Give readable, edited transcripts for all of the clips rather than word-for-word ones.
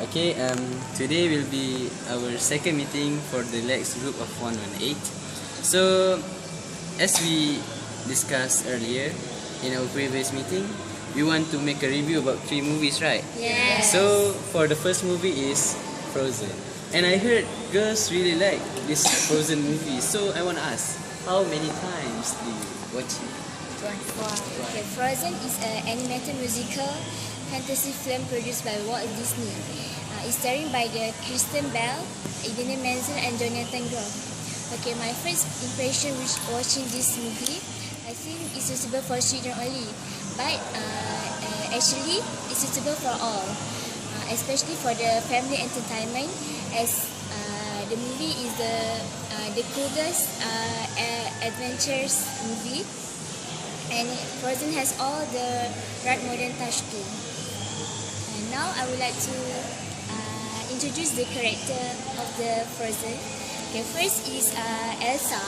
Okay, today will be our second meeting for the Lex group of 118. So, as we discussed earlier in our previous meeting, we want to make a review about 3 movies, right? Yes. So, for the first movie is Frozen. And I heard girls really like this Frozen movie. So, I want to ask, how many times do you watch it? Okay, Frozen is an animated musical fantasy film produced by Walt Disney. It's starring by the Kristen Bell, Idina Menzel, and Jonathan Groff. Okay, my first impression with watching this movie, I think it's suitable for children only, but actually it's suitable for all, especially for the family entertainment, as the movie is the coolest adventures movie, and Frozen has all the right modern touch too. And now I would like to introduce the character of the Frozen. Okay, first is Elsa.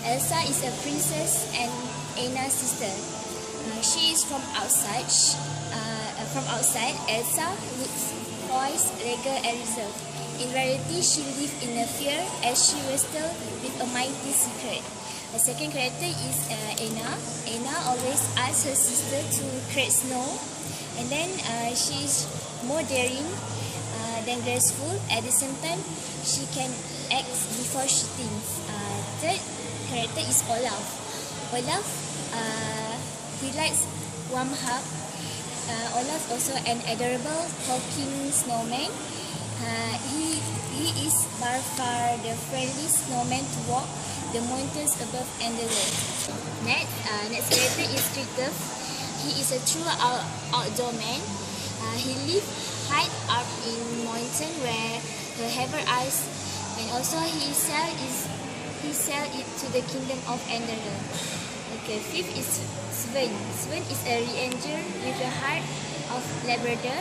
Elsa is a princess and Anna's sister. She is from outside. Elsa looks poised, regal, and reserved. In reality, she lives in a fear as she wrestles with a mighty secret. The second character is Anna. Anna always asks her sister to create snow, and then she is more daring than graceful. At the same time, she can act before she thinks. Third character is Olaf. Olaf, he likes warm hug. Olaf also an adorable talking snowman. He is by far the friendliest snowman to walk the mountains above and the world. Next character is Kristoff. He is a true outdoor man. He lives high up in mountain where the heaven ice, and also he sell it to the kingdom of Enderle. Okay, fifth is Sven. Sven is a ranger with a heart of Labrador,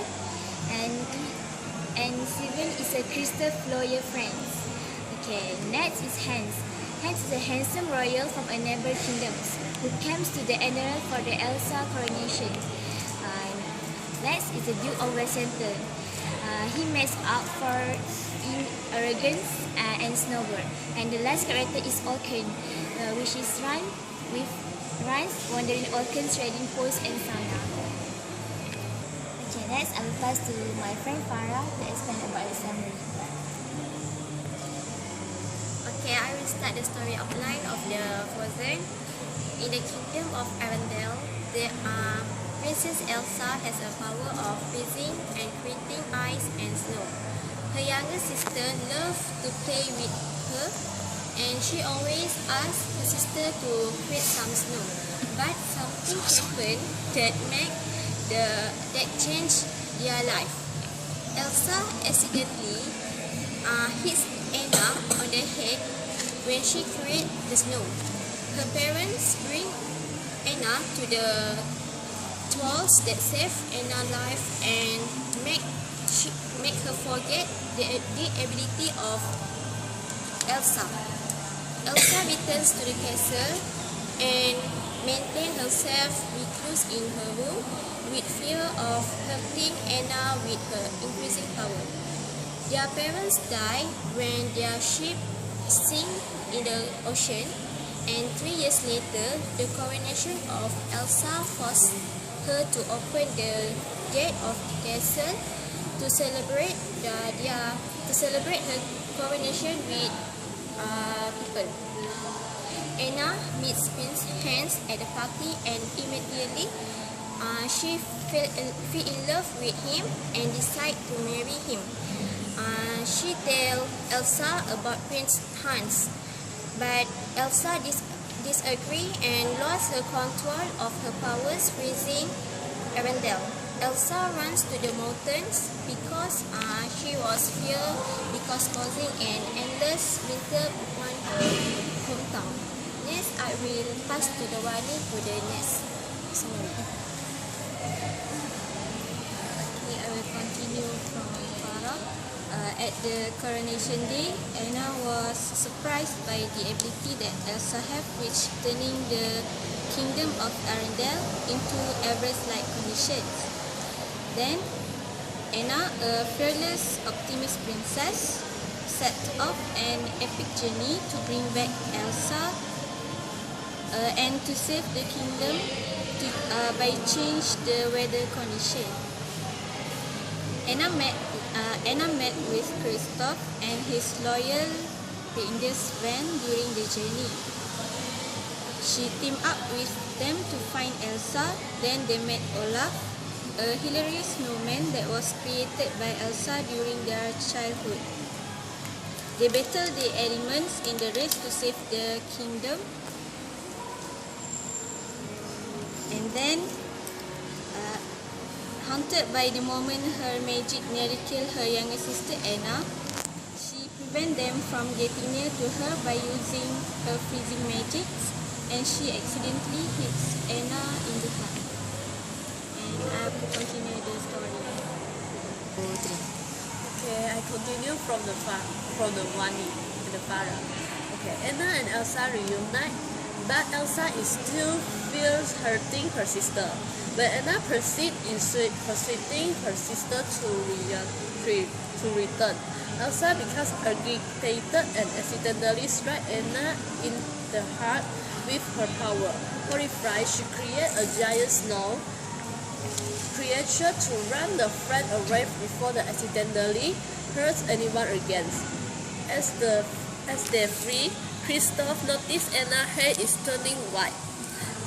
and Sven is a Kristoff loyal friend. Okay, next is Hans. Hans is a handsome royal from a neighbor kingdom who comes to the Enderle for the Elsa coronation. Next is the Duke of Westcenter. He makes up for in arrogance and snowbird. And the last character is Orkan, which is run with runs wandering orcans, trading posts and fauna. Okay, next I will pass to my friend Farah to explain about the summary. Okay, I will start the story outline of the Frozen. In the kingdom of Arendelle, there are Princess Elsa has a power of freezing and creating ice and snow. Her younger sister loves to play with her, and she always asks her sister to create some snow. But something happened that changed their life. Elsa accidentally hits Anna on the head when she creates the snow. Her parents bring Anna to the trolls that save Anna's life and make her forget the ability of Elsa. Elsa returns to the castle and maintains herself recluse in her room with fear of hurting Anna with her increasing power. Their parents die when their ship sinks in the ocean, and 3 years later, the coronation of Elsa forced her to open the gate of the castle to celebrate her coronation with people. Anna meets Prince Hans at the party, and immediately she fell in love with him and decides to marry him. She tells Elsa about Prince Hans, but Elsa disagrees and lost her control of her powers, freezing Arendelle. Elsa runs to the mountains because she was feared because causing an endless winter on her hometown. Next, I will pass to the Wani for the next summary. Okay, I will continue from Farah. At the coronation day, Anna was surprised by the ability that Elsa had, which turning the kingdom of Arendelle into Everest-like conditions. Then Anna, a fearless, optimist princess, set off an epic journey to bring back Elsa and to save the kingdom by change the weather condition. Anna met with Kristoff and his loyal reindeer's van during the journey. She teamed up with them to find Elsa. Then they met Olaf, a hilarious snowman that was created by Elsa during their childhood. They battled the elements in the race to save the kingdom. And then, haunted by the moment her magic nearly killed her younger sister Anna, she prevents them from getting near to her by using her freezing magic, and she accidentally hits Anna in the heart. And I will continue the story. Okay, I continue from the Wani and the father. Okay, Anna and Elsa reunite, but Elsa is still feels hurting her sister. When Anna persuading her sister to return, Elsa becomes agitated and accidentally strikes Anna in the heart with her power. Horrified, she creates a giant snow creature to run the friend away before they accidentally hurt anyone again. As they flee, Kristoff noticed Anna's hair is turning white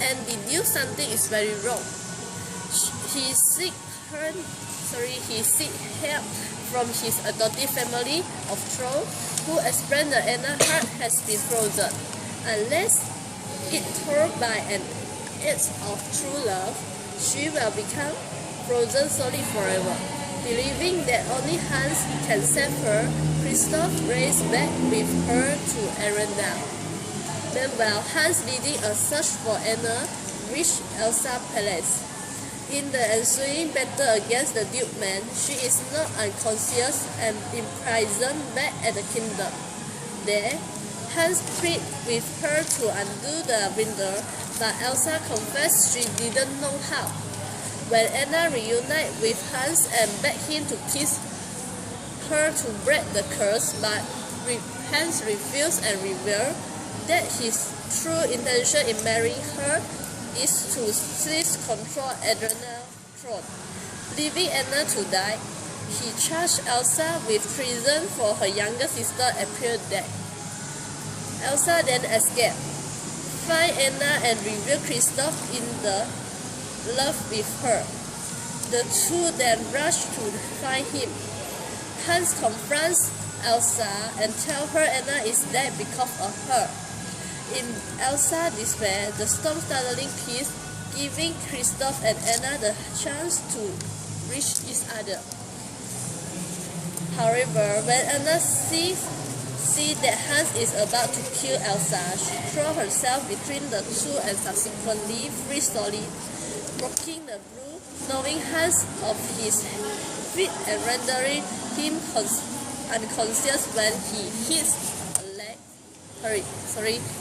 and deduced something is very wrong. He seeks help from his adoptive family of trolls, who explain that Anna's heart has been frozen. Unless it torn by an act of true love, she will become frozen solid forever. Believing that only Hans can save her, Kristoff races back with her to Arendelle. Meanwhile, Hans, leading a search for Anna, reached Elsa's palace. In the ensuing battle against the Duke Man, she is knocked unconscious and imprisoned back at the kingdom. There, Hans pleaded with her to undo the window, but Elsa confessed she didn't know how. When Anna reunited with Hans and begged him to kiss her to break the curse, but Hans refused and revealed that his true intention in marrying her is to seize control at Adrena's throne. Leaving Anna to die, he charged Elsa with treason for her younger sister appeared dead. Elsa then escaped, find Anna and reveal Kristoff in the love with her. The two then rush to find him. Hans confronts Elsa and tells her Anna is dead because of her. In Elsa's despair, the storm suddenly peace, giving Kristoff and Anna the chance to reach each other. However, when Anna sees that Hans is about to kill Elsa, she throws herself between the two and subsequently frees solid, breaking the blue, knowing Hans of his feet and rendering him unconscious when he hits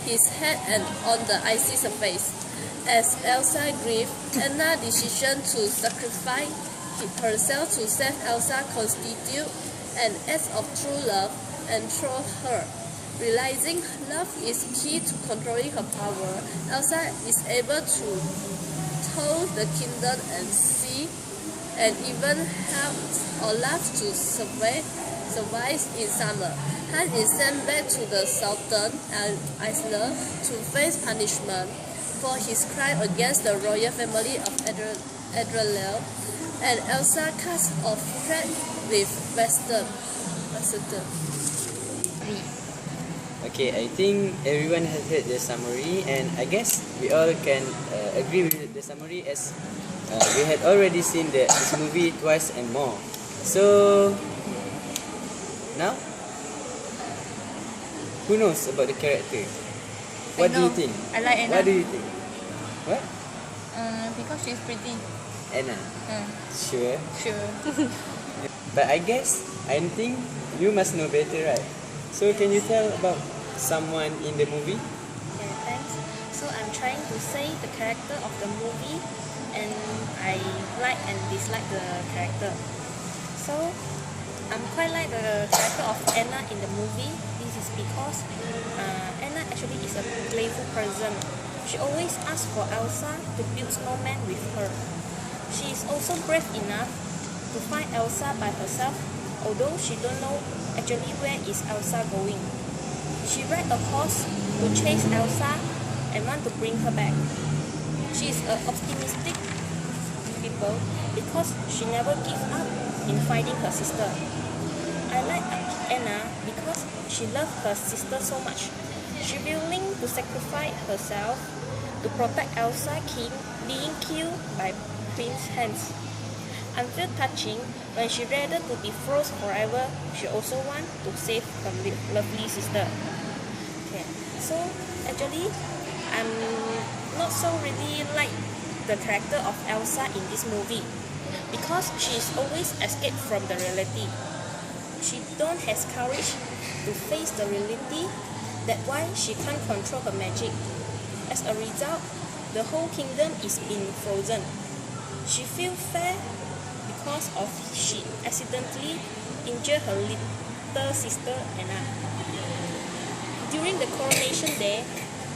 his head and on the icy surface. As Elsa grieves, Anna's decision to sacrifice herself to save Elsa constitutes an act of true love and through her. Realizing love is key to controlling her power, Elsa is able to toll the kingdom and see and even help Olaf to survive in summer. Hans is sent back to the southern island to face punishment for his crime against the royal family of Adrenaline, and Elsa cuts off thread with Western. Okay, I think everyone has heard the summary, and I guess we all can agree with the summary as we had already seen this movie twice and more. So now, who knows about the character? What do you think? I like Anna. What do you think? What? Because she's pretty. Anna? Sure. Sure. But I think you must know better, right? So can you tell about someone in the movie? Yeah, thanks. So I'm trying to say the character of the movie, and I like and dislike the character. So I'm quite like the character of Anna in the movie. This is because Anna actually is a playful person. She always asks for Elsa to build snowman with her. She is also brave enough to find Elsa by herself, although she don't know actually where is Elsa going. She ride a horse to chase Elsa and want to bring her back. She is an optimistic people because she never gives up in finding her sister. I like Anna because she loves her sister so much. She willing to sacrifice herself to protect Elsa being killed by Prince Hans. I feel touching when she rather to be frozen forever, she also want to save her lovely sister. Okay, so actually I'm not so really like the character of Elsa in this movie because she is always escape from the reality. She don't has courage to face the reality. That's why she can't control her magic. As a result, the whole kingdom is being frozen. She feels fair because of she accidentally injured her little sister Anna. During the coronation day,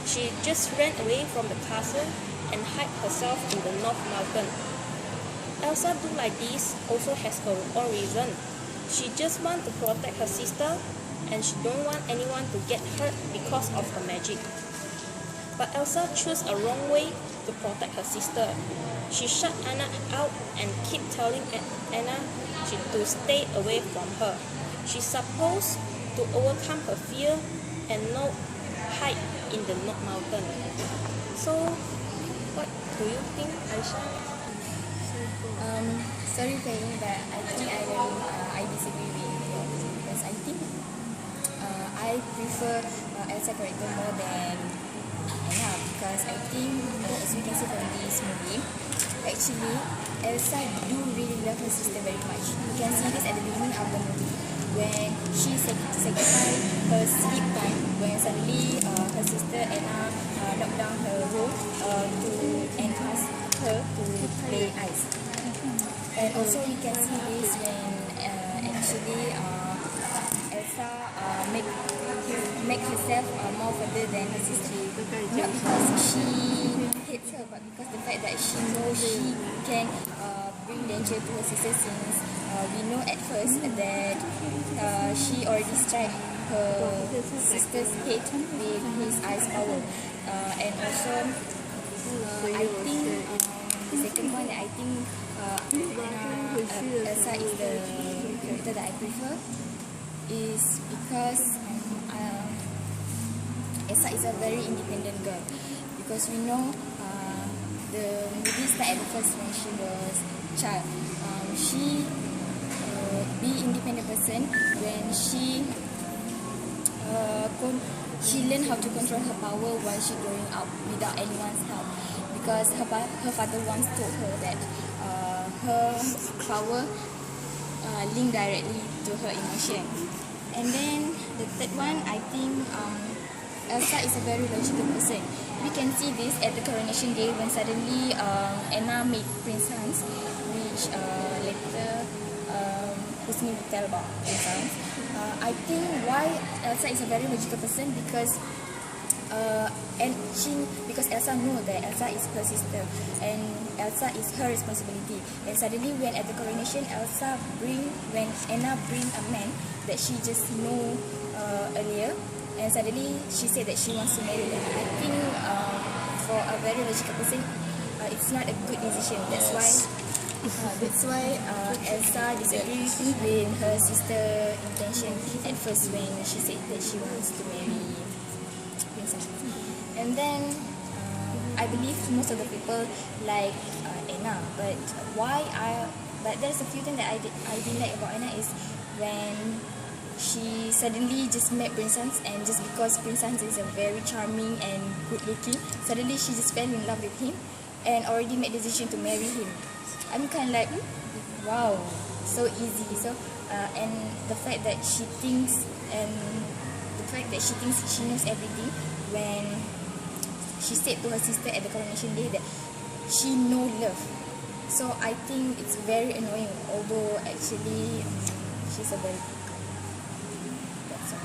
she just ran away from the castle and hid herself in the North Mountain. Elsa do like this also has her own reason. She just want to protect her sister and she don't want anyone to get hurt because of her magic. But Elsa chose a wrong way to protect her sister. She shut Anna out and keep telling Anna to stay away from her. She's supposed to overcome her fear and not hide in the North Mountain. So, what do you think, Aisha? Sorry Payne, but I think I disagree with you because I think I prefer Elsa character more than Anna because I think as we can see from this movie, actually Elsa do really love her sister very much. You can see this at the beginning of the movie when she sacrificed her sleep time when suddenly her sister Anna knocked down her room and asked her to play ice. And also we can see this when actually Elsa make herself more further than her sister. Not because she hates her, but because the fact that she knows she can bring danger to her sister since we know at first that she already struck her sister's head with his ice power. And also I think the second one that I think Elsa is the character that I prefer is because Elsa is a very independent girl because we know the movie started at first when she was a child. She be independent person when she learned how to control her power while she growing up without anyone's help because her father once told her that her power linked directly to her emotion. And then the third one, I think Elsa is a very logical person. We can see this at the coronation day when suddenly Anna made Prince Hans, which later Husni will tell about Prince Hans. I think why Elsa is a very logical person because because Elsa knows that Elsa is her sister and Elsa is her responsibility. And suddenly when at the coronation when Anna bring a man that she just know earlier, and suddenly she said that she wants to marry him. I think for a very logical person, it's not a good decision. That's why Elsa disagrees with her sister's intention at first when she said that she wants to marry Princess. And then I believe most of the people like Anna, but there's a few things that I didn't like about Anna is when she suddenly just met Prince Hans, and just because Prince Hans is a very charming and good looking, suddenly she just fell in love with him and already made the decision to marry him. I'm kind of like, wow, so easy. So and the fact that she thinks she knows everything when she said to her sister at the coronation day that she know love. So I think it's very annoying, although actually she's a very good girl. That's all.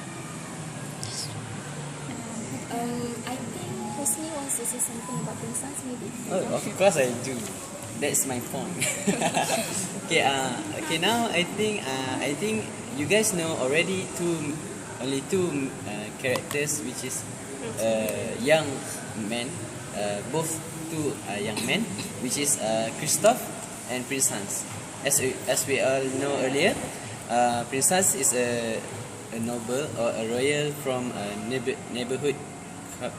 I think Husni wants to say something about Princess, maybe. Oh, of course I do. That's my point. Okay. Okay. Now I think you guys know already only two characters, which is young men. Both two young men, which is Christoph and Prince Hans. As we all know earlier, Prince Hans is a noble or a royal from a neighborhood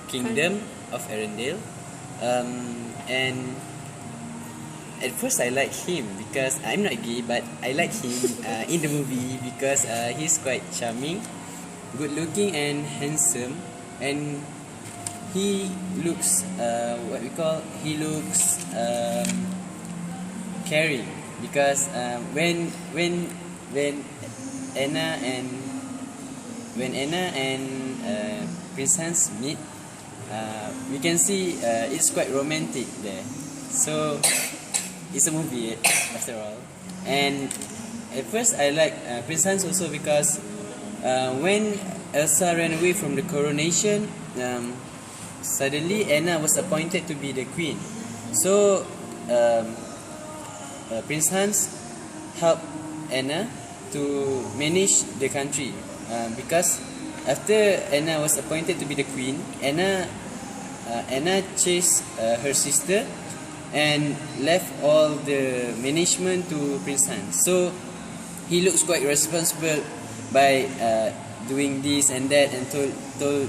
kingdom of Arendelle, and at first I like him because I'm not gay, but I like him in the movie because he's quite charming, good looking and handsome, and he looks he looks caring because when Anna and Prince Hans meet, we can see it's quite romantic there. So it's a movie after all. And at first I like Prince Hans also because when Elsa ran away from the coronation, suddenly Anna was appointed to be the queen. So Prince Hans helped Anna to manage the country because after Anna was appointed to be the queen, Anna chased her sister and left all the management to Prince Hans. So he looks quite responsible by doing this and that, and told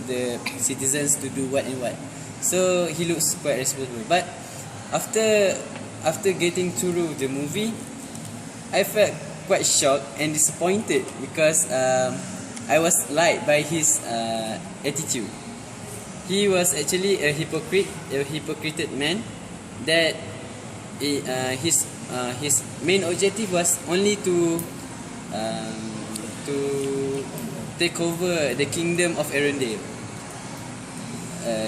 the citizens to do what and what. So he looks quite responsible. But after getting through the movie, I felt quite shocked and disappointed because I was lied by his attitude. He was actually a hypocrite man. That his main objective was only to take over the kingdom of Arendelle,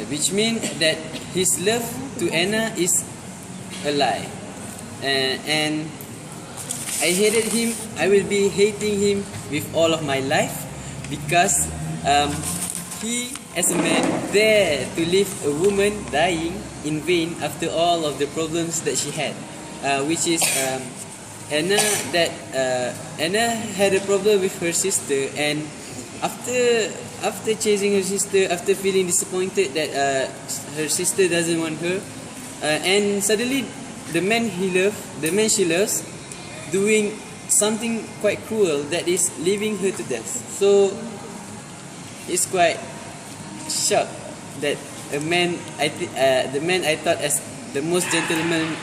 which means that his love to Anna is a lie, and I hated him. I will be hating him with all of my life because he, as a man, dare to leave a woman dying in vain after all of the problems that she had, which is Anna. Anna had a problem with her sister, and after chasing her sister, after feeling disappointed that her sister doesn't want her, and suddenly the man she loves, doing something quite cruel, that is leaving her to death. So it's quite shocked that the man I thought as the most gentleman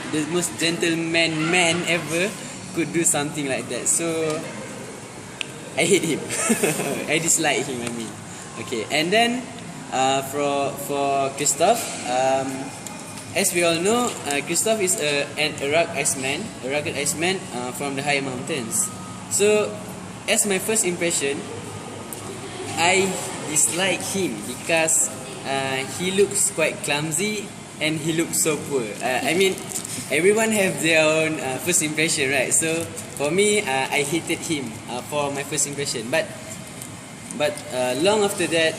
man ever could do something like that. So I hate him. I dislike him, I mean. Okay, and then for Christoph, as we all know, Christoph is a rugged ice man from the high mountains. So as my first impression, I dislike him because he looks quite clumsy and he looks so poor. I mean, everyone have their own first impression, right? So for me, I hated him for my first impression. But long after that,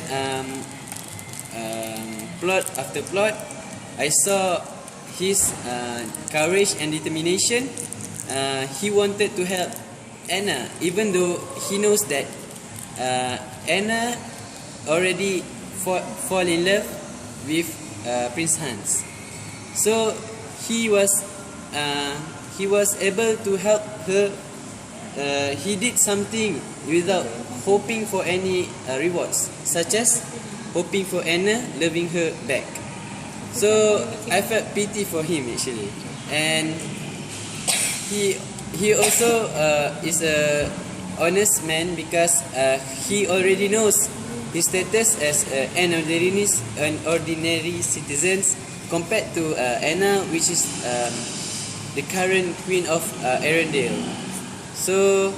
plot after plot, I saw his courage and determination. He wanted to help Anna, even though he knows that Anna already fall in love with Prince Hans. So he was able to help her. He did something without hoping for any rewards, such as hoping for Anna loving her back. So I felt pity for him actually, and he also is a honest man because he already knows his status as an ordinary citizen compared to Anna, which is the current queen of Arendelle. So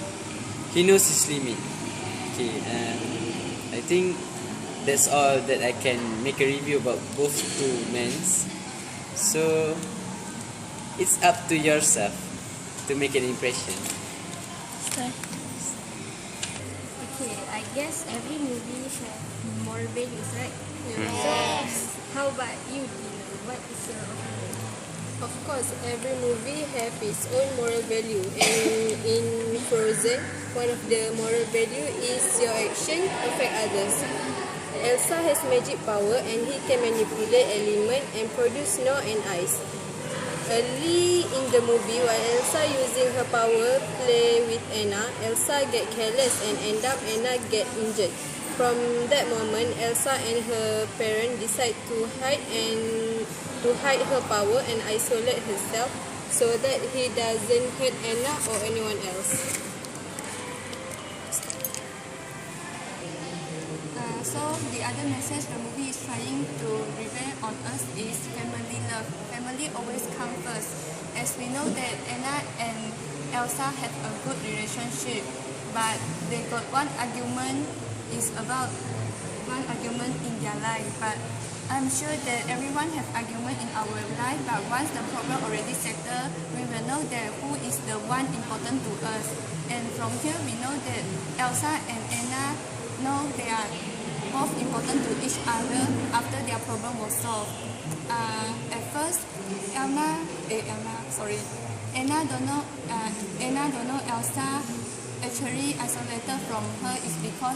he knows his limit. Okay, I think that's all that I can make a review about both two men. So it's up to yourself to make an impression. Okay, I guess every movie has moral values, right? Yes. How about you, Dina? What is your opinion? Of course, every movie have its own moral value, and in Frozen, one of the moral value is your action affect others. Elsa has magic power and he can manipulate element and produce snow and ice. Early in the movie, while Elsa using her power play with Anna, Elsa get careless and end up Anna get injured. From that moment, Elsa and her parents decide to hide her power and isolate herself so that he doesn't hurt Anna or anyone else. So the other message the movie is trying to reveal on us is family love. Family always comes first. As we know that Anna and Elsa have a good relationship, but they got one argument in their life. But I'm sure that everyone have argument in our life, but once the problem already settled, we will know that who is the one important to us. And from here we know that Elsa and Anna know they are both important to each other after their problem was solved. At first, Anna don't know Elsa actually isolated from her is because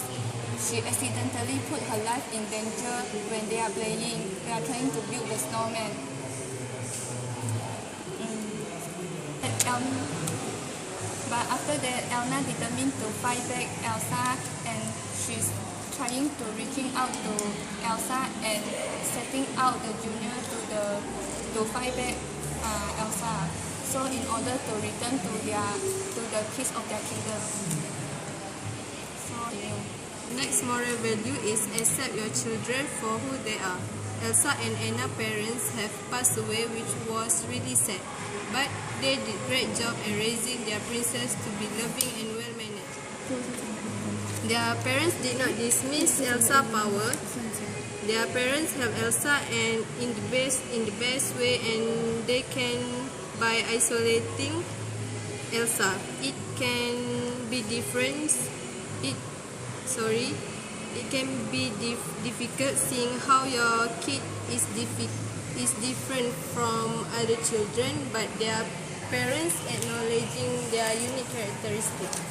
she accidentally put her life in danger when they are trying to build the snowman. But after that, Elna determined to fight back Elsa, and she's trying to reaching out to Elsa and setting out the junior to fight back Elsa. So in order to return to the keys of their kingdom. So Next moral value is accept your children for who they are. Elsa and Anna's parents have passed away, which was really sad. But they did great job in raising their princess to be loving and well-mannered. Their parents did not dismiss Elsa's power. Their parents help Elsa and in the best way, and they can by isolating Elsa. It can be different. It can be difficult seeing how your kid is different from other children, but their parents acknowledging their unique characteristics.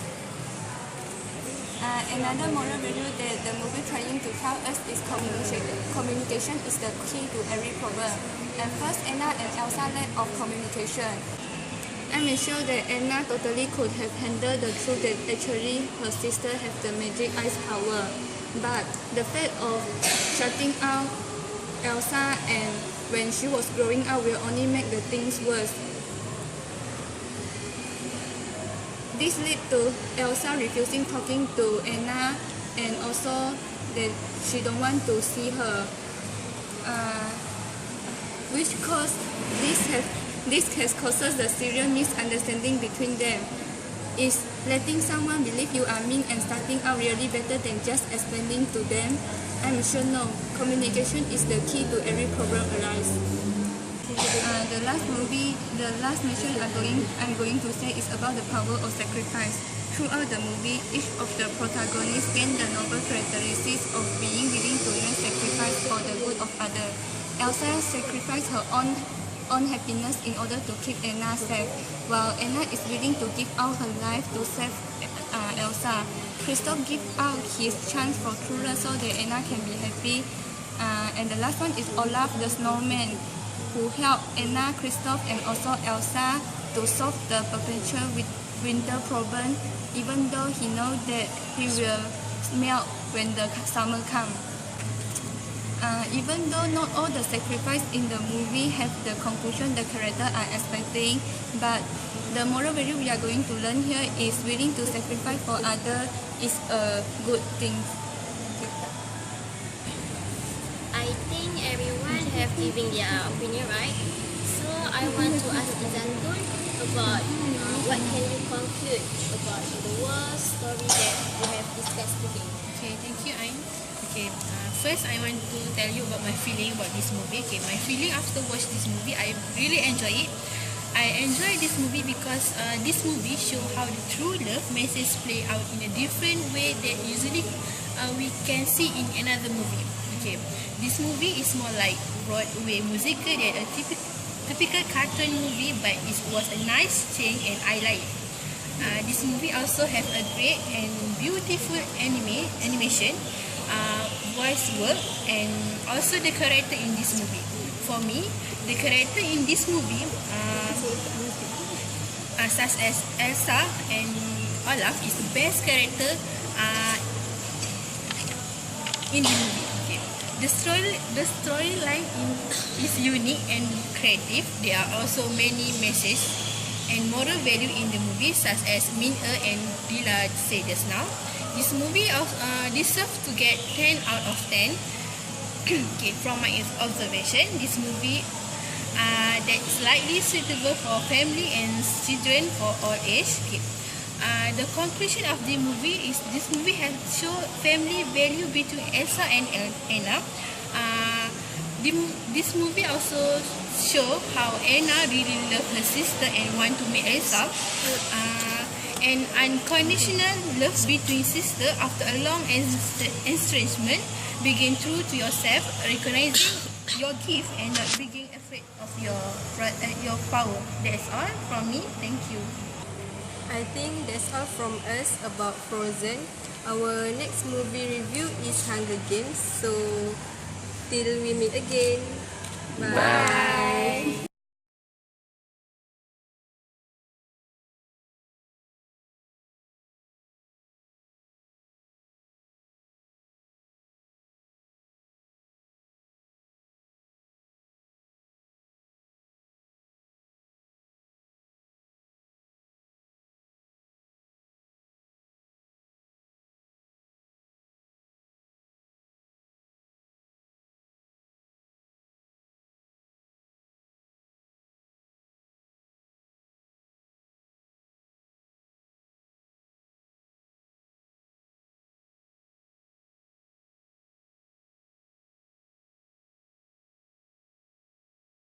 Another moral value that the movie trying to tell us is communication. Communication is the key to every problem. At first, Anna and Elsa lack of communication. I'm sure that Anna totally could have handled the truth that actually her sister has the magic ice power. But the fact of shutting out Elsa and when she was growing up will only make the things worse. This led to Elsa refusing talking to Anna, and also that she don't want to see her, which caused this has causes the serious misunderstanding between them. Is letting someone believe you are mean and starting out really better than just explaining to them? I'm sure no. Communication is the key to every problem arise. The last mission I'm going to say is about the power of sacrifice. Throughout the movie, each of the protagonists gain the noble characteristics of being willing to make sacrifice for the good of others. Elsa sacrificed her own happiness in order to keep Anna safe, while Anna is willing to give out her life to save Elsa. Kristoff gives out his chance for true love so that Anna can be happy. And the last one is Olaf the snowman, who helped Anna, Kristoff, and also Elsa to solve the perpetual winter problem, even though he knows that he will melt when the summer comes. Even though not all the sacrifice in the movie have the conclusion the characters are expecting, but the moral value we are going to learn here is willing to sacrifice for others is a good thing. I think everyone have given their opinion, right? So I want to ask Izantun about what can you conclude about the whole story that we have discussed today. Okay, thank you, Ain. Okay, first I want to tell you about my feeling about this movie. Okay, my feeling after watch this movie, I really enjoy it. I enjoy this movie because this movie show how the true love message play out in a different way that usually we can see in another movie. Okay, this movie is more like Broadway musical than a typical cartoon movie, but it was a nice change and I like it. This movie also have a great and beautiful animation, voice work, and also the character in this movie. For me, the character in this movie, such as Elsa and Olaf, is the best character in the movie. Okay. The storyline is unique and creative. There are also many messages and moral value in the movie, such as Min-er and Dila said just now. This movie deserves to get 10 out of 10. Okay, from my observation, this movie that is likely suitable for family and children for all age. Okay. The conclusion of the movie is this movie has shown family value between Elsa and Anna. This movie also show how Anna really loves her sister and want to meet Elsa. An unconditional love between sisters after a long estrangement. Begin true to yourself, recognizing your gift and not being afraid of your power. That's all from me. Thank you. I think that's all from us about Frozen. Our next movie review is Hunger Games. So till we meet again. Bye.